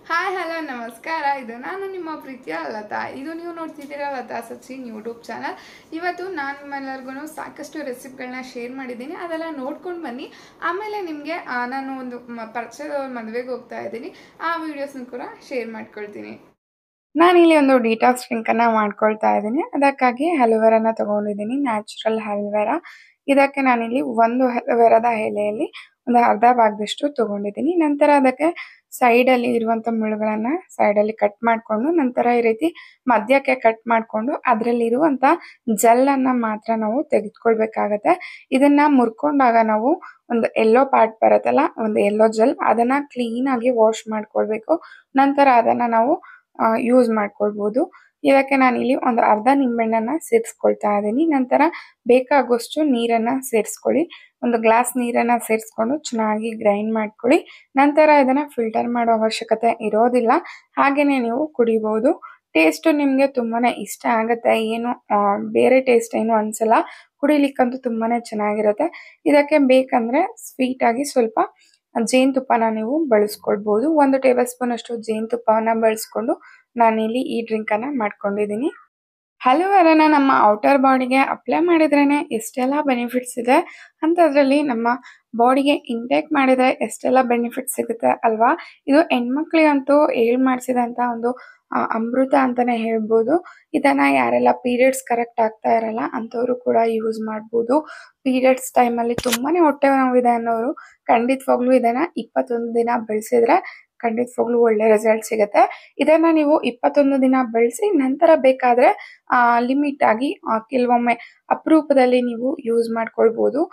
Hi hello ನಮಸ್ಕಾರ. ಇದು ನಾನು ನಿಮ್ಮ ಪ್ರೀತಿಯ ಲತಾ. ಇದು ನೀವು ನೋಡ್ತಿದ್ದೀರಾ ಲತಾ ಸಚಿನ್ ಯೂಟ್ಯೂಬ್ ಚಾನಲ್. ಇವತ್ತು ನಾನು ನಿಮ್ಮೆಲ್ಲರಿಗೂ ಸಾಕಷ್ಟು ರೆಸಿಪಿಗಳನ್ನ ಶೇರ್ ಮಾಡಿದ್ದೀನಿ. ಅದೆಲ್ಲ ನೋಡ್ಕೊಂಡು ಬನ್ನಿ. ಆಮೇಲೆ ನಿಮಗೆ ನಾನು ಒಂದು ಪರಿಚಯದವ್ರ ಮದುವೆಗೆ ಹೋಗ್ತಾ ಇದ್ದೀನಿ, ಆ ವಿಡಿಯೋಸ್ನ ಕೂಡ ಶೇರ್ ಮಾಡ್ಕೊಳ್ತೀನಿ. ನಾನಿಲ್ಲಿ ಒಂದು ಡಿಟಾಕ್ಸ್ ಡ್ರಿಂಕನ್ನು ಮಾಡ್ಕೊಳ್ತಾ ಇದ್ದೀನಿ. ಅದಕ್ಕಾಗಿ ಹಲವೆರಾನ ತೊಗೊಂಡಿದ್ದೀನಿ, ನ್ಯಾಚುರಲ್ ಹಲವೆರಾ. ಇದಕ್ಕೆ ನಾನಿಲ್ಲಿ ಒಂದು ಹಲವೆರಾದ ಎಲೆಯಲ್ಲಿ ಒಂದು ಅರ್ಧ ಭಾಗದಷ್ಟು ತೊಗೊಂಡಿದ್ದೀನಿ. ನಂತರ ಅದಕ್ಕೆ ಸೈಡಲ್ಲಿ ಇರುವಂಥ ಮುಳ್ಳುಗಳನ್ನು ಸೈಡಲ್ಲಿ ಕಟ್ ಮಾಡಿಕೊಂಡು, ನಂತರ ಈ ರೀತಿ ಮಧ್ಯಕ್ಕೆ ಕಟ್ ಮಾಡಿಕೊಂಡು ಅದರಲ್ಲಿರುವಂಥ ಜೆಲ್ಲನ್ನು ಮಾತ್ರ ನಾವು ತೆಗೆದುಕೊಳ್ಬೇಕಾಗತ್ತೆ. ಇದನ್ನು ಮುರ್ಕೊಂಡಾಗ ನಾವು ಒಂದು ಎಲ್ಲೋ ಪಾರ್ಟ್ ಬರುತ್ತಲ್ಲ, ಒಂದು ಎಲ್ಲೋ ಜೆಲ್, ಅದನ್ನು ಕ್ಲೀನಾಗಿ ವಾಶ್ ಮಾಡ್ಕೊಳ್ಬೇಕು. ನಂತರ ಅದನ್ನು ನಾವು ಯೂಸ್ ಮಾಡ್ಕೊಳ್ಬೋದು. ಇದಕ್ಕೆ ನಾನಿಲ್ಲಿ ಒಂದು ಅರ್ಧ ನಿಂಬೆಹಣ್ಣನ್ನು ಸೇರಿಸ್ಕೊಳ್ತಾ ಇದ್ದೀನಿ. ನಂತರ ಬೇಕಾಗುವಷ್ಟು ನೀರನ್ನು ಸೇರಿಸ್ಕೊಳ್ಳಿ. ಒಂದು ಗ್ಲಾಸ್ ನೀರನ್ನು ಸೇರಿಸ್ಕೊಂಡು ಚೆನ್ನಾಗಿ ಗ್ರೈಂಡ್ ಮಾಡ್ಕೊಳ್ಳಿ. ನಂತರ ಇದನ್ನು ಫಿಲ್ಟರ್ ಮಾಡೋ ಅವಶ್ಯಕತೆ ಇರೋದಿಲ್ಲ, ಹಾಗೆಯೇ ನೀವು ಕುಡಿಬೋದು. ಟೇಸ್ಟು ನಿಮಗೆ ತುಂಬಾ ಇಷ್ಟ ಆಗುತ್ತೆ, ಏನು ಬೇರೆ ಟೇಸ್ಟ್ ಏನು ಅನಿಸಲ್ಲ. ಕುಡಿಲಿಕ್ಕಂತೂ ತುಂಬಾ ಚೆನ್ನಾಗಿರುತ್ತೆ. ಇದಕ್ಕೆ ಬೇಕಂದರೆ ಸ್ವೀಟಾಗಿ ಸ್ವಲ್ಪ ಜೇನುತುಪ್ಪನ ನೀವು ಬಳಸ್ಕೊಳ್ಬೋದು. 1 ಟೇಬಲ್ ಸ್ಪೂನ್ ಅಷ್ಟು ಜೇನುತುಪ್ಪವನ್ನು ಬಳಸ್ಕೊಂಡು ನಾನಿಲ್ಲಿ ಈ ಡ್ರಿಂಕನ್ನು ಮಾಡ್ಕೊಂಡಿದ್ದೀನಿ. ಹಲವೆರಾನ ನಮ್ಮ ಔಟರ್ ಬಾಡಿಗೆ ಅಪ್ಲೈ ಮಾಡಿದ್ರೇ ಎಷ್ಟೆಲ್ಲ ಬೆನಿಫಿಟ್ಸ್ ಇದೆ ಅಂಥದ್ರಲ್ಲಿ ನಮ್ಮ ಬಾಡಿಗೆ ಇಂಟೇಕ್ ಮಾಡಿದರೆ ಎಷ್ಟೆಲ್ಲ ಬೆನಿಫಿಟ್ಸ್ ಸಿಗುತ್ತೆ ಅಲ್ವಾ. ಇದು ಹೆಣ್ಮಕ್ಳಿಗಂತೂ ಮಾಡಿಸಿದಂಥ ಒಂದು ಅಮೃತ ಅಂತಲೇ ಹೇಳ್ಬೋದು. ಇದನ್ನು ಯಾರೆಲ್ಲ ಪೀರಿಯಡ್ಸ್ ಕರೆಕ್ಟ್ ಆಗ್ತಾ ಇರಲ್ಲ ಅಂಥವರು ಕೂಡ ಯೂಸ್ ಮಾಡ್ಬೋದು. ಪೀರಿಯಡ್ಸ್ ಟೈಮಲ್ಲಿ ತುಂಬಾ ಹೊಟ್ಟೆ ನೋವಿದೆ ಅನ್ನೋರು ಖಂಡಿತವಾಗ್ಲೂ ಇದನ್ನು 21 ದಿನ ಬೆಳೆಸಿದ್ರೆ ಖಂಡಿತವಾಗ್ಲೂ ಒಳ್ಳೆ ರಿಸಲ್ಟ್ ಸಿಗುತ್ತೆ. ಇದನ್ನು ನೀವು 21 ದಿನ ಬೆಳೆಸಿ ನಂತರ ಬೇಕಾದರೆ ಲಿಮಿಟ್ ಆಗಿ ಕೆಲವೊಮ್ಮೆ ಅಪರೂಪದಲ್ಲಿ ನೀವು ಯೂಸ್ ಮಾಡ್ಕೊಳ್ಬೋದು.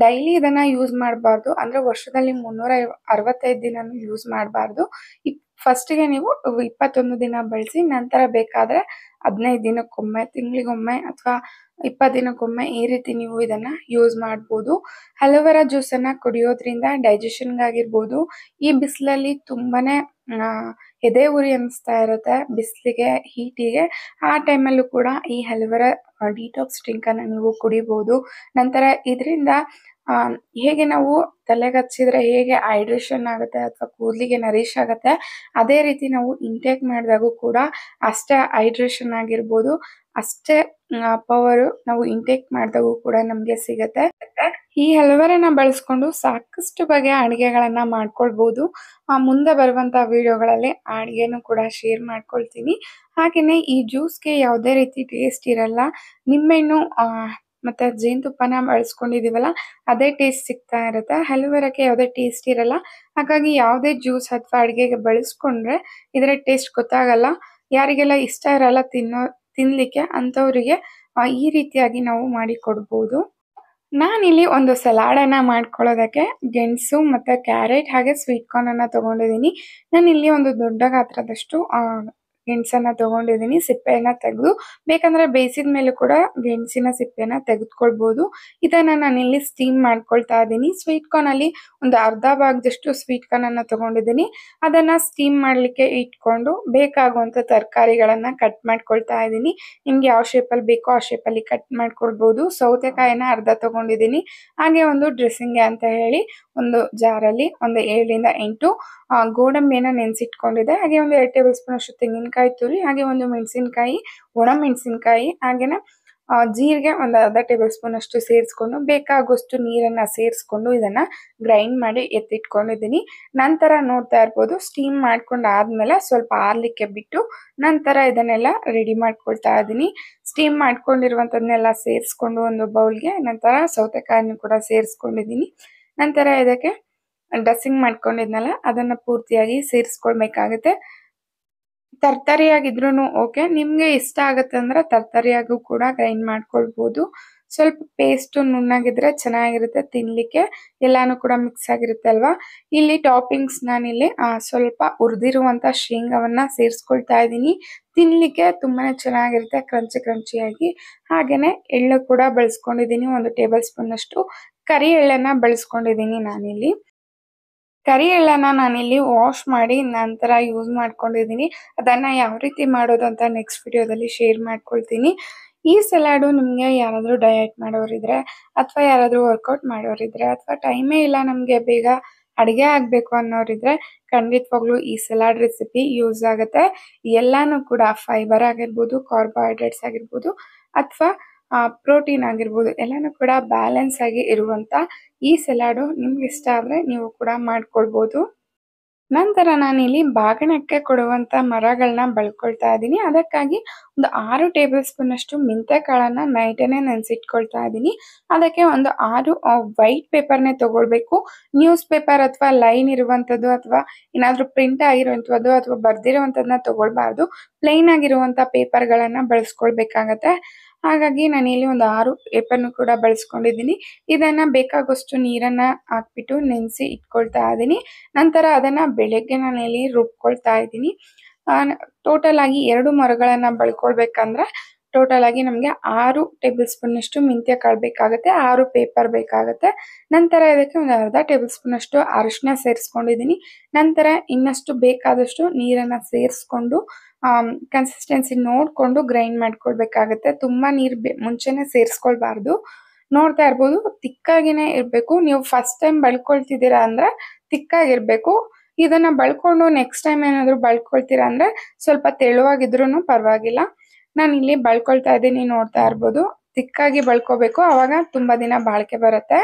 ಡೈಲಿ ಇದನ್ನು ಯೂಸ್ ಮಾಡಬಾರ್ದು, ಅಂದರೆ ವರ್ಷದಲ್ಲಿ 365 ದಿನನೂ ಯೂಸ್ ಮಾಡಬಾರ್ದು. ಫಸ್ಟಿಗೆ ನೀವು 21 ದಿನ ಬಳಸಿ, ನಂತರ ಬೇಕಾದರೆ 15 ದಿನಕ್ಕೊಮ್ಮೆ, ತಿಂಗಳಿಗೊಮ್ಮೆ ಅಥವಾ 20 ದಿನಕ್ಕೊಮ್ಮೆ ಈ ರೀತಿ ನೀವು ಇದನ್ನು ಯೂಸ್ ಮಾಡ್ಬೋದು. ಹಲವೆರಾ ಜ್ಯೂಸನ್ನು ಕುಡಿಯೋದ್ರಿಂದ ಡೈಜೆಷನ್ಗಾಗಿರ್ಬೋದು, ಈ ಬಿಸಿಲಲ್ಲಿ ತುಂಬಾ ಎದೆ ಉರಿ ಅನ್ನಿಸ್ತಾ ಇರುತ್ತೆ ಬಿಸಿಲಿಗೆ, ಹೀಟಿಗೆ, ಆ ಟೈಮಲ್ಲೂ ಕೂಡ ಈ ಹಲವೆರಾ ಡಿಟಾಕ್ಸ್ ಡ್ರಿಂಕನ್ನು ನೀವು ಕುಡಿಬೋದು. ನಂತರ ಇದರಿಂದ ಹೇಗೆ ನಾವು ತಲೆಗೆ ಹಚ್ಚಿದ್ರೆ ಹೇಗೆ ಹೈಡ್ರೇಷನ್ ಆಗುತ್ತೆ ಅಥವಾ ಕೂದಲಿಗೆ ನರಿಶ್ ಆಗುತ್ತೆ, ಅದೇ ರೀತಿ ನಾವು ಇಂಟೇಕ್ ಮಾಡಿದಾಗೂ ಕೂಡ ಅಷ್ಟೇ ಹೈಡ್ರೇಷನ್ ಆಗಿರ್ಬೋದು, ಅಷ್ಟೇ ಪವರು ನಾವು ಇಂಟೇಕ್ ಮಾಡಿದಾಗೂ ಕೂಡ ನಮಗೆ ಸಿಗುತ್ತೆ. ಈ ಹಲವೆರಾನ ಬಳಸ್ಕೊಂಡು ಸಾಕಷ್ಟು ಬಗೆಯ ಅಡುಗೆಗಳನ್ನು ಮಾಡ್ಕೊಳ್ಬೋದು. ಮುಂದೆ ಬರುವಂಥ ವಿಡಿಯೋಗಳಲ್ಲಿ ಆ ಅಡುಗೆನೂ ಕೂಡ ಶೇರ್ ಮಾಡ್ಕೊಳ್ತೀನಿ. ಹಾಗೆಯೇ ಈ ಜ್ಯೂಸ್ಗೆ ಯಾವುದೇ ರೀತಿ ಟೇಸ್ಟ್ ಇರಲ್ಲ. ನಿಂಬೆಹಣ್ಣು ಮತ್ತು ಜೇನುತುಪ್ಪನ ಬಳಸ್ಕೊಂಡಿದ್ದೀವಲ್ಲ, ಅದೇ ಟೇಸ್ಟ್ ಸಿಗ್ತಾ ಇರುತ್ತೆ. ಹಲವೆರಾಕ್ಕೆ ಯಾವುದೇ ಟೇಸ್ಟ್ ಇರಲ್ಲ, ಹಾಗಾಗಿ ಯಾವುದೇ ಜ್ಯೂಸ್ ಅಥವಾ ಅಡುಗೆಗೆ ಬಳಸ್ಕೊಂಡ್ರೆ ಇದರ ಟೇಸ್ಟ್ ಗೊತ್ತಾಗಲ್ಲ. ಯಾರಿಗೆಲ್ಲ ಇಷ್ಟ ಇರಲ್ಲ ತಿನ್ನಲಿಕ್ಕೆ ಅಂಥವರಿಗೆ ಈ ರೀತಿಯಾಗಿ ನಾವು ಮಾಡಿ ಕೊಡ್ಬೋದು. ನಾನಿಲ್ಲಿ ಒಂದು ಸಲಾಡನ್ನು ಮಾಡ್ಕೊಳ್ಳೋದಕ್ಕೆ ಗೆಣಸು ಮತ್ತು ಕ್ಯಾರೆಟ್ ಹಾಗೆ ಸ್ವೀಟ್ ಕಾರ್ನನ್ನು ತೊಗೊಂಡಿದ್ದೀನಿ. ನಾನಿಲ್ಲಿ ಒಂದು ದೊಡ್ಡ ಗಾತ್ರದಷ್ಟು ಗೆಣಸನ್ನು ತೊಗೊಂಡಿದ್ದೀನಿ. ಸಿಪ್ಪೆಯನ್ನು ತೆಗೆದು, ಬೇಕಂದರೆ ಬೇಯಿಸಿದ ಮೇಲೂ ಕೂಡ ಗೆಣಸಿನ ಸಿಪ್ಪೆಯನ್ನು ತೆಗೆದುಕೊಳ್ಬೋದು. ಇದನ್ನು ನಾನಿಲ್ಲಿ ಸ್ಟೀಮ್ ಮಾಡ್ಕೊಳ್ತಾ ಇದ್ದೀನಿ. ಸ್ವೀಟ್ ಕಾರ್ನಲ್ಲಿ ಒಂದು ಅರ್ಧ ಭಾಗದಷ್ಟು ಸ್ವೀಟ್ ಕಾರ್ನನ್ನು ತೊಗೊಂಡಿದ್ದೀನಿ. ಅದನ್ನು ಸ್ಟೀಮ್ ಮಾಡಲಿಕ್ಕೆ ಇಟ್ಕೊಂಡು ಬೇಕಾಗುವಂಥ ತರಕಾರಿಗಳನ್ನು ಕಟ್ ಮಾಡ್ಕೊಳ್ತಾ ಇದ್ದೀನಿ. ನಿಮ್ಗೆ ಯಾವ ಶೇಪಲ್ಲಿ ಬೇಕೋ ಆ ಶೇಪಲ್ಲಿ ಕಟ್ ಮಾಡ್ಕೊಳ್ಬೋದು. ಸೌತೆಕಾಯಿನ ಅರ್ಧ ತೊಗೊಂಡಿದ್ದೀನಿ. ಹಾಗೆ ಒಂದು ಡ್ರೆಸ್ಸಿಂಗ್ಗೆ ಅಂತ ಹೇಳಿ ಒಂದು ಜಾರಲ್ಲಿ ಒಂದು 7ರಿಂದ 8 ಗೋಡಂಬಿಯನ್ನು ನೆನೆಸಿಟ್ಕೊಂಡಿದ್ದೆ. ಹಾಗೆ ಒಂದು 2 ಟೇಬಲ್ ಸ್ಪೂನ್ ಅಷ್ಟು ತೆಂಗಿನಕಾಯಿ ತುರಿ, ಹಾಗೆ ಒಂದು ಮೆಣಸಿನಕಾಯಿ, ಒಣ ಮೆಣಸಿನಕಾಯಿ, ಹಾಗೆಯೇ ಜೀರಿಗೆ ಒಂದು ಅರ್ಧ ಟೇಬಲ್ ಸ್ಪೂನ್ ಅಷ್ಟು ಸೇರಿಸ್ಕೊಂಡು ಬೇಕಾಗುವಷ್ಟು ನೀರನ್ನು ಸೇರಿಸ್ಕೊಂಡು ಇದನ್ನು ಗ್ರೈಂಡ್ ಮಾಡಿ ಎತ್ತಿಟ್ಕೊಂಡಿದ್ದೀನಿ. ನಂತರ ನೋಡ್ತಾ ಇರ್ಬೋದು, ಸ್ಟೀಮ್ ಮಾಡ್ಕೊಂಡು ಆದಮೇಲೆ ಸ್ವಲ್ಪ ಆರಲಿಕ್ಕೆ ಬಿಟ್ಟು ನಂತರ ಇದನ್ನೆಲ್ಲ ರೆಡಿ ಮಾಡ್ಕೊಳ್ತಾ ಇದ್ದೀನಿ. ಸ್ಟೀಮ್ ಮಾಡ್ಕೊಂಡಿರುವಂಥದ್ದನ್ನೆಲ್ಲ ಸೇರಿಸ್ಕೊಂಡು ಒಂದು ಬೌಲ್ಗೆ, ನಂತರ ಸೌತೆಕಾಯನ್ನು ಕೂಡ ಸೇರಿಸ್ಕೊಂಡಿದ್ದೀನಿ. ನಂತರ ಇದಕ್ಕೆ ಡ್ರೆಸ್ಸಿಂಗ್ ಮಾಡ್ಕೊಂಡಿದ್ನಲ್ಲ ಅದನ್ನು ಪೂರ್ತಿಯಾಗಿ ಸೇರಿಸ್ಕೊಳ್ಬೇಕಾಗುತ್ತೆ. ತರ್ತರಿಯಾಗಿದ್ರೂ ಓಕೆ, ನಿಮಗೆ ಇಷ್ಟ ಆಗುತ್ತೆ ಅಂದರೆ ತರ್ತರಿಯಾಗೂ ಕೂಡ ಗ್ರೈಂಡ್ ಮಾಡ್ಕೊಳ್ಬೋದು. ಸ್ವಲ್ಪ ಪೇಸ್ಟು ನುಣ್ಣಗಿದ್ರೆ ಚೆನ್ನಾಗಿರುತ್ತೆ ತಿನ್ನಲಿಕ್ಕೆ, ಎಲ್ಲನೂ ಕೂಡ ಮಿಕ್ಸ್ ಆಗಿರುತ್ತೆ ಅಲ್ವಾ. ಇಲ್ಲಿ ಟಾಪಿಂಗ್ಸ್ ನಾನಿಲ್ಲಿ ಸ್ವಲ್ಪ ಹುರಿದಿರುವಂಥ ಶೇಂಗಾವನ್ನು ಸೇರಿಸ್ಕೊಳ್ತಾ ಇದ್ದೀನಿ. ತಿನ್ನಲಿಕ್ಕೆ ತುಂಬಾ ಚೆನ್ನಾಗಿರುತ್ತೆ, ಕ್ರಂಚಿಯಾಗಿ. ಹಾಗೆಯೇ ಎಳ್ಳು ಕೂಡ ಬಳಸ್ಕೊಂಡಿದ್ದೀನಿ, 1 ಟೇಬಲ್ ಸ್ಪೂನ್ ಅಷ್ಟು ಕರಿ ಎಳ್ಳನ್ನು ಬಳಸ್ಕೊಂಡಿದ್ದೀನಿ ನಾನಿಲ್ಲಿ. ಕರಿ ಎಳ್ಳನ್ನು ನಾನಿಲ್ಲಿ ವಾಶ್ ಮಾಡಿ ನಂತರ ಯೂಸ್ ಮಾಡ್ಕೊಂಡಿದ್ದೀನಿ. ಅದನ್ನು ಯಾವ ರೀತಿ ಮಾಡೋದು ಅಂತ ನೆಕ್ಸ್ಟ್ ವಿಡಿಯೋದಲ್ಲಿ ಶೇರ್ ಮಾಡ್ಕೊಳ್ತೀನಿ. ಈ ಸಲಾಡು ನಿಮಗೆ ಯಾರಾದರೂ ಡಯಟ್ ಮಾಡೋರಿದ್ರೆ ಅಥವಾ ಯಾರಾದರೂ ವರ್ಕೌಟ್ ಮಾಡೋರಿದ್ರೆ ಅಥವಾ ಟೈಮೇ ಇಲ್ಲ ನಮಗೆ ಬೇಗ ಅಡುಗೆ ಆಗಬೇಕು ಅನ್ನೋರಿದ್ರೆ ಖಂಡಿತವಾಗ್ಲೂ ಈ ಸಲಾಡ್ ರೆಸಿಪಿ ಯೂಸ್ ಆಗುತ್ತೆ. ಎಲ್ಲಾನು ಕೂಡ ಫೈಬರ್ ಆಗಿರ್ಬೋದು, ಕಾರ್ಬೋಹೈಡ್ರೇಟ್ಸ್ ಆಗಿರ್ಬೋದು ಅಥವಾ ಪ್ರೋಟೀನ್ ಆಗಿರ್ಬೋದು, ಎಲ್ಲಾನು ಕೂಡ ಬ್ಯಾಲೆನ್ಸ್ ಆಗಿ ಇರುವಂಥ ಈ ಸಲಾಡು ನಿಮ್ಗೆ ಇಷ್ಟ ಆದರೆ ನೀವು ಕೂಡ ಮಾಡ್ಕೊಳ್ಬೋದು. ನಂತರ ನಾನಿಲ್ಲಿ ಬಾಗಿಣಕ್ಕೆ ಕೊಡುವಂಥ ಮರಗಳನ್ನ ಬಳ್ಕೊಳ್ತಾ ಇದ್ದೀನಿ. ಅದಕ್ಕಾಗಿ ಒಂದು 6 ಟೇಬಲ್ ಸ್ಪೂನ್ ಅಷ್ಟು ಮೆಂತ್ಯಕಾಳನ್ನು ನೈಟೇ ನೆನೆಸಿಟ್ಕೊಳ್ತಾ ಇದ್ದೀನಿ. ಅದಕ್ಕೆ ಒಂದು 6 ವೈಟ್ ಪೇಪರ್ನೇ ತಗೊಳ್ಬೇಕು. ನ್ಯೂಸ್ ಪೇಪರ್ ಅಥವಾ ಲೈನ್ ಇರುವಂಥದ್ದು ಅಥವಾ ಏನಾದರೂ ಪ್ರಿಂಟ್ ಆಗಿರುವಂಥದ್ದು ಅಥವಾ ಬರ್ದಿರುವಂಥದ್ದನ್ನ ತಗೊಳ್ಬಾರ್ದು. ಪ್ಲೈನ್ ಆಗಿರುವಂಥ ಪೇಪರ್ಗಳನ್ನು ಬಳಸ್ಕೊಳ್ಬೇಕಾಗತ್ತೆ. ಹಾಗಾಗಿ ನಾನಿಲ್ಲಿ ಒಂದು 6 ಪೇಪರ್ನು ಕೂಡ ಬಳಸ್ಕೊಂಡಿದ್ದೀನಿ. ಇದನ್ನು ಬೇಕಾಗುವಷ್ಟು ನೀರನ್ನು ಹಾಕ್ಬಿಟ್ಟು ನೆನೆಸಿ ಇಟ್ಕೊಳ್ತಾ ಇದ್ದೀನಿ. ನಂತರ ಅದನ್ನು ಬೆಳಗ್ಗೆ ನಾನಿಲ್ಲಿ ರುಬ್ಕೊಳ್ತಾ ಇದ್ದೀನಿ. ಟೋಟಲ್ ಆಗಿ 2 ಮರಗಳನ್ನು ಬಳ್ಕೊಳ್ಬೇಕಂದ್ರೆ ಟೋಟಲ್ ಆಗಿ ನಮಗೆ 6 ಟೇಬಲ್ ಸ್ಪೂನಷ್ಟು ಮೆಂತ್ಯ ಕಾಳು ಬೇಕಾಗುತ್ತೆ, 6 ಪೇಪರ್ ಬೇಕಾಗುತ್ತೆ. ನಂತರ ಇದಕ್ಕೆ ಒಂದು ಅರ್ಧ ಟೇಬಲ್ ಸ್ಪೂನಷ್ಟು ಅರಿಶಿನ ಸೇರಿಸ್ಕೊಂಡಿದ್ದೀನಿ. ನಂತರ ಇನ್ನಷ್ಟು ಬೇಕಾದಷ್ಟು ನೀರನ್ನು ಸೇರಿಸ್ಕೊಂಡು ಕನ್ಸಿಸ್ಟೆನ್ಸಿ ನೋಡಿಕೊಂಡು ಗ್ರೈಂಡ್ ಮಾಡ್ಕೊಳ್ಬೇಕಾಗತ್ತೆ. ತುಂಬ ನೀರು ಮುಂಚೆನೇ ಸೇರಿಸ್ಕೊಳ್ಬಾರ್ದು. ನೋಡ್ತಾ ಇರ್ಬೋದು, ತಿಕ್ಕಾಗಿನೇ ಇರಬೇಕು. ನೀವು ಫಸ್ಟ್ ಟೈಮ್ ಬಳ್ಕೊಳ್ತಿದ್ದೀರಾ ಅಂದರೆ ತಿಕ್ಕಾಗಿರಬೇಕು. ಇದನ್ನು ಬಳ್ಕೊಂಡು ನೆಕ್ಸ್ಟ್ ಟೈಮ್ ಏನಾದರೂ ಬಳ್ಕೊಳ್ತೀರಾ ಅಂದರೆ ಸ್ವಲ್ಪ ತೆಳುವಾಗಿದ್ರೂ ಪರವಾಗಿಲ್ಲ. ನಾನು ಇಲ್ಲಿ ಬಳ್ಕೊಳ್ತಾ ಇದ್ದೀನಿ, ನೋಡ್ತಾ ಇರ್ಬೋದು. ತಿಕ್ಕಾಗಿ ಬಳ್ಕೋಬೇಕು, ಆವಾಗ ತುಂಬ ದಿನ ಬಾಳಿಕೆ ಬರುತ್ತೆ.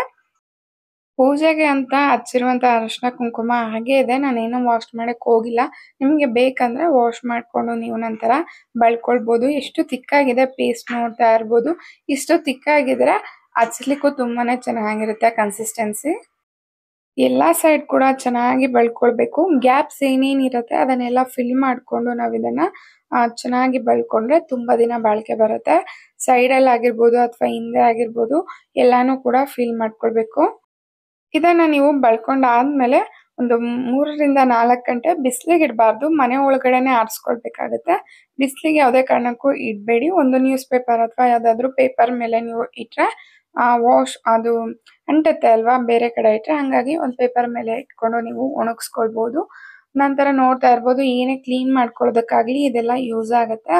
ಪೂಜೆಗೆ ಅಂತ ಹಚ್ಚಿರುವಂಥ ಅರಿಶಿನ ಕುಂಕುಮ ಹಾಗೆ ಇದೆ, ನಾನೇನು ವಾಶ್ ಮಾಡೋಕ್ಕೆ ಹೋಗಿಲ್ಲ. ನಿಮಗೆ ಬೇಕಂದರೆ ವಾಶ್ ಮಾಡಿಕೊಂಡು ನೀವು ನಂತರ ಬಳ್ಕೊಳ್ಬೋದು. ಎಷ್ಟು ತಿಕ್ಕಾಗಿದೆ ಪೇಸ್ಟ್ ನೋಡ್ತಾ ಇರ್ಬೋದು. ಇಷ್ಟು ತಿಕ್ಕಾಗಿದ್ರೆ ಹಚ್ಲಿಕ್ಕೂ ತುಂಬಾ ಚೆನ್ನಾಗಿರುತ್ತೆ ಕನ್ಸಿಸ್ಟೆನ್ಸಿ. ಎಲ್ಲ ಸೈಡ್ ಕೂಡ ಚೆನ್ನಾಗಿ ಬಳ್ಕೊಳ್ಬೇಕು. ಗ್ಯಾಪ್ಸ್ ಏನೇನಿರುತ್ತೆ ಅದನ್ನೆಲ್ಲ ಫಿಲ್ ಮಾಡಿಕೊಂಡು ನಾವು ಇದನ್ನು ಚೆನ್ನಾಗಿ ಬಳ್ಕೊಂಡ್ರೆ ತುಂಬ ದಿನ ಬಾಳಿಕೆ ಬರುತ್ತೆ. ಸೈಡಲ್ಲಿ ಆಗಿರ್ಬೋದು ಅಥವಾ ಹಿಂದೆ ಆಗಿರ್ಬೋದು ಎಲ್ಲಾನು ಕೂಡ ಫಿಲ್ ಮಾಡ್ಕೊಳ್ಬೇಕು. ಇದನ್ನು ನೀವು ಬಳ್ಕೊಂಡಾದ್ಮೇಲೆ ಒಂದು 3ರಿಂದ 4 ಗಂಟೆ ಬಿಸಿಲಿಗೆ ಇಡಬಾರ್ದು, ಮನೆ ಒಳಗಡೆನೆ ಆರಿಸ್ಕೊಳ್ಬೇಕಾಗತ್ತೆ. ಬಿಸಿಲಿಗೆ ಯಾವುದೇ ಕಾರಣಕ್ಕೂ ಇಡಬೇಡಿ. ಒಂದು ನ್ಯೂಸ್ ಪೇಪರ್ ಅಥವಾ ಯಾವುದಾದ್ರೂ ಪೇಪರ್ ಮೇಲೆ ನೀವು ಇಟ್ಟರೆ ಅದು ಅಂಟುತ್ತೆ ಅಲ್ವಾ ಬೇರೆ ಕಡೆ ಇಟ್ಟರೆ. ಹಾಗಾಗಿ ಒಂದು ಪೇಪರ್ ಮೇಲೆ ಇಟ್ಕೊಂಡು ನೀವು ಒಣಗಿಸ್ಕೊಳ್ಬೋದು. ನಂತರ ನೋಡ್ತಾ ಇರ್ಬೋದು, ಏನೇ ಕ್ಲೀನ್ ಮಾಡ್ಕೊಳ್ಳೋದಕ್ಕಾಗಲಿ ಇದೆಲ್ಲ ಯೂಸ್ ಆಗುತ್ತೆ.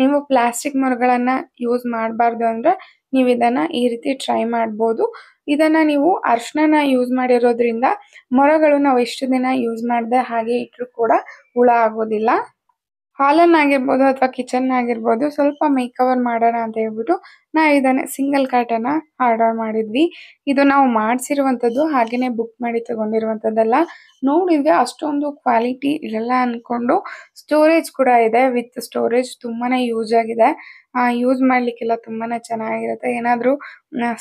ನೀವು ಪ್ಲಾಸ್ಟಿಕ್ ಮರಗಳನ್ನು ಯೂಸ್ ಮಾಡಬಾರ್ದು ಅಂದರೆ ನೀವು ಇದನ್ನು ಈ ರೀತಿ ಟ್ರೈ ಮಾಡ್ಬೋದು. ಇದನ್ನು ನೀವು ಅರಿಶಿನ ಯೂಸ್ ಮಾಡಿರೋದ್ರಿಂದ ಮೊರಗಳು ನಾವು ಎಷ್ಟು ದಿನ ಯೂಸ್ ಮಾಡದೆ ಹಾಗೆ ಇಟ್ಟರು ಕೂಡ ಹುಳ ಆಗೋದಿಲ್ಲ. ಹಾಲನ್ನಾಗಿರ್ಬೋದು ಅಥವಾ ಕಿಚನ್ ಆಗಿರ್ಬೋದು ಸ್ವಲ್ಪ ಮೇಕವರ್ ಮಾಡೋಣ ಅಂತ ಹೇಳ್ಬಿಟ್ಟು ನಾವು ಇದನ್ನು ಸಿಂಗಲ್ ಕಾಟನ್ನು ಆರ್ಡರ್ ಮಾಡಿದ್ವಿ. ಇದು ನಾವು ಮಾಡಿಸಿರುವಂಥದ್ದು, ಹಾಗೆಯೇ ಬುಕ್ ಮಾಡಿ ತಗೊಂಡಿರುವಂಥದ್ದಲ್ಲ. ನೋಡಿದರೆ ಅಷ್ಟೊಂದು ಕ್ವಾಲಿಟಿ ಇರಲ್ಲ ಅಂದ್ಕೊಂಡು ಸ್ಟೋರೇಜ್ ಕೂಡ ಇದೆ. ವಿತ್ ಸ್ಟೋರೇಜ್ ತುಂಬಾ ಯೂಸ್ ಆಗಿದೆ. ಯೂಸ್ ಮಾಡಲಿಕ್ಕೆಲ್ಲ ತುಂಬಾ ಚೆನ್ನಾಗಿರುತ್ತೆ. ಏನಾದರೂ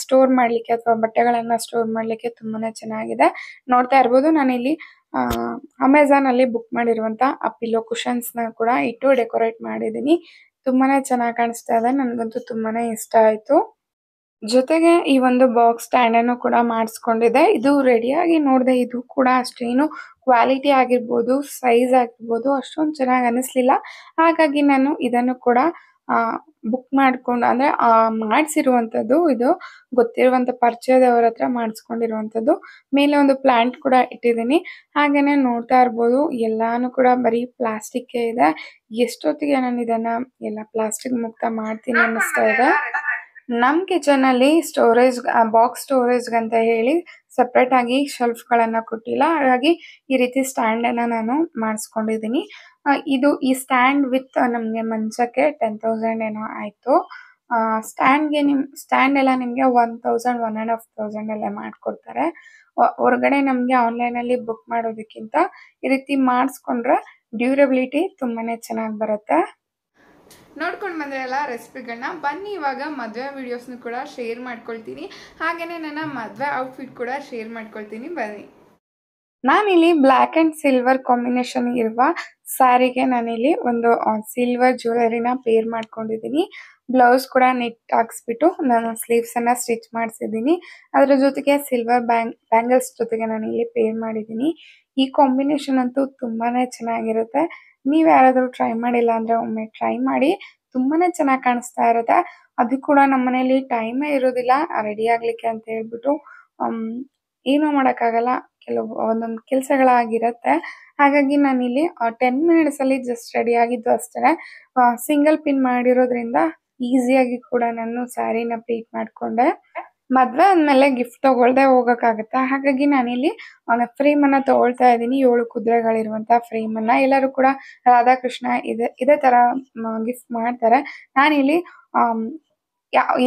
ಸ್ಟೋರ್ ಮಾಡಲಿಕ್ಕೆ ಅಥವಾ ಬಟ್ಟೆಗಳನ್ನು ಸ್ಟೋರ್ ಮಾಡಲಿಕ್ಕೆ ತುಂಬಾ ಚೆನ್ನಾಗಿದೆ. ನೋಡ್ತಾ ಇರ್ಬೋದು, ನಾನಿಲ್ಲಿ ಅಮೆಝಾನಲ್ಲಿ ಬುಕ್ ಮಾಡಿರುವಂಥ ಆ ಪಿಲ್ಲೋ ಕುಷನ್ಸ್ನ ಕೂಡ ಇಟ್ಟು ಡೆಕೋರೇಟ್ ಮಾಡಿದ್ದೀನಿ. ತುಂಬಾ ಚೆನ್ನಾಗಿ ಕಾಣಿಸ್ತಾ ಇದೆ. ನನಗಂತೂ ತುಂಬಾ ಇಷ್ಟ ಆಯಿತು. ಜೊತೆಗೆ ಈ ಒಂದು ಬಾಕ್ಸ್ ಸ್ಟ್ಯಾಂಡನ್ನು ಕೂಡ ಮಾಡಿಸ್ಕೊಂಡಿದೆ. ಇದು ರೆಡಿಯಾಗಿ ನೋಡಿದೆ, ಇದು ಕೂಡ ಅಷ್ಟೇನು ಕ್ವಾಲಿಟಿ ಆಗಿರ್ಬೋದು, ಸೈಜ್ ಆಗಿರ್ಬೋದು ಅಷ್ಟೊಂದು ಚೆನ್ನಾಗಿ ಅನ್ನಿಸ್ಲಿಲ್ಲ. ಹಾಗಾಗಿ ನಾನು ಇದನ್ನು ಕೂಡ ಬುಕ್ ಮಾಡಿಕೊಂಡು ಅಂದರೆ ಮಾಡಿಸಿರುವಂಥದ್ದು. ಇದು ಗೊತ್ತಿರುವಂಥ ಪರಿಚಯದವ್ರ ಹತ್ರ ಮಾಡಿಸ್ಕೊಂಡಿರುವಂಥದ್ದು. ಮೇಲೆ ಒಂದು ಪ್ಲಾಂಟ್ ಕೂಡ ಇಟ್ಟಿದ್ದೀನಿ. ಹಾಗೆಯೇ ನೋಡ್ತಾ ಇರ್ಬೋದು, ಎಲ್ಲಾನು ಕೂಡ ಬರೀ ಪ್ಲಾಸ್ಟಿಕ್ಕೇ ಇದೆ. ಎಷ್ಟೊತ್ತಿಗೆ ನಾನು ಇದನ್ನು ಎಲ್ಲ ಪ್ಲಾಸ್ಟಿಕ್ ಮುಕ್ತ ಮಾಡ್ತೀನಿ ಅನ್ನಿಸ್ತಾ ಇದೆ. ನಮ್ಮ ಕಿಚನಲ್ಲಿ ಬಾಕ್ಸ್ ಸ್ಟೋರೇಜ್ಗಂತ ಹೇಳಿ ಸಪ್ರೇಟಾಗಿ ಶೆಲ್ಫ್ಗಳನ್ನು ಕೊಟ್ಟಿಲ್ಲ. ಹಾಗಾಗಿ ಈ ರೀತಿ ಸ್ಟ್ಯಾಂಡನ್ನು ನಾನು ಮಾಡಿಸ್ಕೊಂಡಿದ್ದೀನಿ. ಈ ಸ್ಟ್ಯಾಂಡ್ ವಿತ್ ನಮಗೆ ಮಂಚಕ್ಕೆ 10,000 ಏನೋ ಆಯಿತು. ಸ್ಟ್ಯಾಂಡ್ ಎಲ್ಲ ನಿಮಗೆ 1,000, 1,500 ಅಲ್ಲೇ ಮಾಡಿಕೊಡ್ತಾರೆ. ಹೊರಗಡೆ ನಮಗೆ ಆನ್ಲೈನಲ್ಲಿ ಬುಕ್ ಮಾಡೋದಕ್ಕಿಂತ ಈ ರೀತಿ ಮಾಡಿಸ್ಕೊಂಡ್ರೆ ಡ್ಯೂರಬಿಲಿಟಿ ತುಂಬಾ ಚೆನ್ನಾಗಿ ಬರುತ್ತೆ. ನೋಡ್ಕೊಂಡು ಬಂದರೆ ಎಲ್ಲ ರೆಸಿಪಿಗಳನ್ನ. ಬನ್ನಿ ಇವಾಗ ಮದುವೆ ವೀಡಿಯೋಸ್ನು ಕೂಡ ಶೇರ್ ಮಾಡ್ಕೊಳ್ತೀನಿ. ಹಾಗೆಯೇ ನನ್ನ ಮದುವೆ ಔಟ್ಫಿಟ್ ಕೂಡ ಶೇರ್ ಮಾಡ್ಕೊಳ್ತೀನಿ, ಬನ್ನಿ. ನಾನಿಲ್ಲಿ ಬ್ಲ್ಯಾಕ್ ಆ್ಯಂಡ್ ಸಿಲ್ವರ್ ಕಾಂಬಿನೇಷನ್ ಇರುವ ಸ್ಯಾರಿಗೆ ನಾನಿಲ್ಲಿ ಒಂದು ಸಿಲ್ವರ್ ಜ್ಯುವೆಲರಿನ ಪೇರ್ ಮಾಡ್ಕೊಂಡಿದ್ದೀನಿ. ಬ್ಲೌಸ್ ಕೂಡ ನೆಟ್ ಹಾಕ್ಸ್ಬಿಟ್ಟು ನಾನು ಸ್ಲೀವ್ಸನ್ನು ಸ್ಟಿಚ್ ಮಾಡಿಸಿದ್ದೀನಿ. ಅದರ ಜೊತೆಗೆ ಸಿಲ್ವರ್ ಬ್ಯಾಂಗಲ್ಸ್ ಜೊತೆಗೆ ನಾನಿಲ್ಲಿ ಪೇರ್ ಮಾಡಿದ್ದೀನಿ. ಈ ಕಾಂಬಿನೇಷನ್ ಅಂತೂ ತುಂಬಾ ಚೆನ್ನಾಗಿರುತ್ತೆ. ನೀವು ಯಾರಾದರೂ ಟ್ರೈ ಮಾಡಿಲ್ಲ ಅಂದರೆ ಒಮ್ಮೆ ಟ್ರೈ ಮಾಡಿ, ತುಂಬಾ ಚೆನ್ನಾಗಿ ಕಾಣಿಸ್ತಾ ಇರುತ್ತೆ. ಅದು ಕೂಡ ನಮ್ಮ ಮನೇಲಿ ಟೈಮೇ ಇರೋದಿಲ್ಲ ರೆಡಿ ಆಗಲಿಕ್ಕೆ ಅಂತ ಹೇಳ್ಬಿಟ್ಟು ಏನೂ ಮಾಡೋಕ್ಕಾಗಲ್ಲ, ಒಂದೊಂದು ಕೆಲಸಗಳಾಗಿರುತ್ತೆ. ಹಾಗಾಗಿ ನಾನಿಲ್ಲಿ 10 ಮಿನಿಟ್ಸಲ್ಲಿ ಜಸ್ಟ್ ರೆಡಿ ಆಗಿದ್ದು ಅಷ್ಟೇ. ಸಿಂಗಲ್ ಪಿನ್ ಮಾಡಿರೋದ್ರಿಂದ ಈಸಿಯಾಗಿ ಕೂಡ ನಾನು ಸ್ಯಾರಿನ ಪ್ಲೀಟ್ ಮಾಡಿಕೊಂಡೆ. ಮದುವೆ ಆದಮೇಲೆ ಗಿಫ್ಟ್ ತೊಗೊಳ್ದೆ ಹೋಗೋಕ್ಕಾಗತ್ತಾ? ಹಾಗಾಗಿ ನಾನಿಲ್ಲಿ ಫ್ರೇಮನ್ನು ತೊಗೊಳ್ತಾ ಇದ್ದೀನಿ. 7 ಕುದುರೆಗಳಿರುವಂಥ ಫ್ರೇಮನ್ನು. ಎಲ್ಲರೂ ಕೂಡ ರಾಧಾಕೃಷ್ಣ ಇದೇ ಥರ ಗಿಫ್ಟ್ ಮಾಡ್ತಾರೆ. ನಾನಿಲ್ಲಿ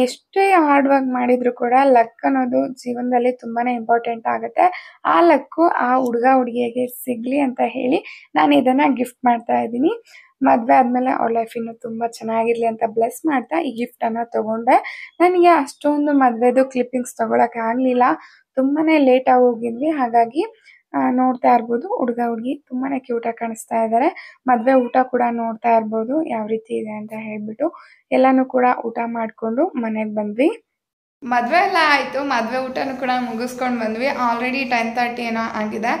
ಎಷ್ಟೇ ಹಾರ್ಡ್ ವರ್ಕ್ ಮಾಡಿದರೂ ಕೂಡ ಲಕ್ ಅನ್ನೋದು ಜೀವನದಲ್ಲಿ ತುಂಬಾ ಇಂಪಾರ್ಟೆಂಟ್ ಆಗುತ್ತೆ. ಆ ಲಕ್ಕು ಆ ಹುಡುಗ ಹುಡುಗಿಗೆ ಸಿಗಲಿ ಅಂತ ಹೇಳಿ ನಾನು ಇದನ್ನು ಗಿಫ್ಟ್ ಮಾಡ್ತಾ ಇದ್ದೀನಿ. ಮದುವೆ ಆದಮೇಲೆ ಅವ್ರ ಲೈಫ್ ಇನ್ನೂ ತುಂಬ ಚೆನ್ನಾಗಿರಲಿ ಅಂತ ಬ್ಲೆಸ್ ಮಾಡ್ತಾ ಈ ಗಿಫ್ಟನ್ನು ತೊಗೊಂಡೆ. ನನಗೆ ಅಷ್ಟೊಂದು ಮದುವೆದು ಕ್ಲಿಪ್ಪಿಂಗ್ಸ್ ತೊಗೊಳಕ್ಕೆ ಆಗಲಿಲ್ಲ. ತುಂಬಾ ಲೇಟಾಗಿ ಹೋಗಿದ್ವಿ. ಹಾಗಾಗಿ ನೋಡ್ತಾ ಇರ್ಬೋದು ಹುಡುಗ ಹುಡುಗಿ ತುಂಬಾ ಕ್ಯೂಟಾಗಿ ಕಾಣಿಸ್ತಾ ಇದ್ದಾರೆ. ಮದುವೆ ಊಟ ಕೂಡ ನೋಡ್ತಾ ಇರ್ಬೋದು ಯಾವ ರೀತಿ ಇದೆ ಅಂತ ಹೇಳ್ಬಿಟ್ಟು. ಎಲ್ಲನೂ ಕೂಡ ಊಟ ಮಾಡಿಕೊಂಡು ಮನೆಗೆ ಬಂದ್ವಿ. ಮದುವೆ ಎಲ್ಲ ಆಯಿತು. ಮದುವೆ ಊಟನೂ ಕೂಡ ಮುಗಿಸ್ಕೊಂಡು ಬಂದ್ವಿ. ಆಲ್ರೆಡಿ 10:30 ಏನೋ ಆಗಿದೆ.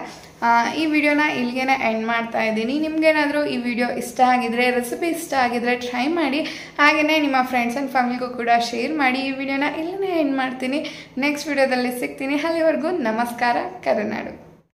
ಈ ವಿಡಿಯೋನ ಇಲ್ಲಿಗೆ ಎಂಡ್ ಮಾಡ್ತಾ ಇದ್ದೀನಿ. ನಿಮಗೇನಾದರೂ ಈ ವಿಡಿಯೋ ಇಷ್ಟ ಆಗಿದ್ರೆ, ರೆಸಿಪಿ ಇಷ್ಟ ಆಗಿದ್ರೆ ಟ್ರೈ ಮಾಡಿ. ಹಾಗೆಯೇ ನಿಮ್ಮ ಫ್ರೆಂಡ್ಸ್ ಆ್ಯಂಡ್ ಫ್ಯಾಮಿಲಿಗೂ ಕೂಡ ಶೇರ್ ಮಾಡಿ. ಈ ವಿಡಿಯೋನ ಇಲ್ಲೇ ಎಂಡ್ ಮಾಡ್ತೀನಿ. ನೆಕ್ಸ್ಟ್ ವಿಡಿಯೋದಲ್ಲಿ ಸಿಗ್ತೀನಿ. ಅಲ್ಲಿವರೆಗೂ ನಮಸ್ಕಾರ. ಕರುನಾಡು.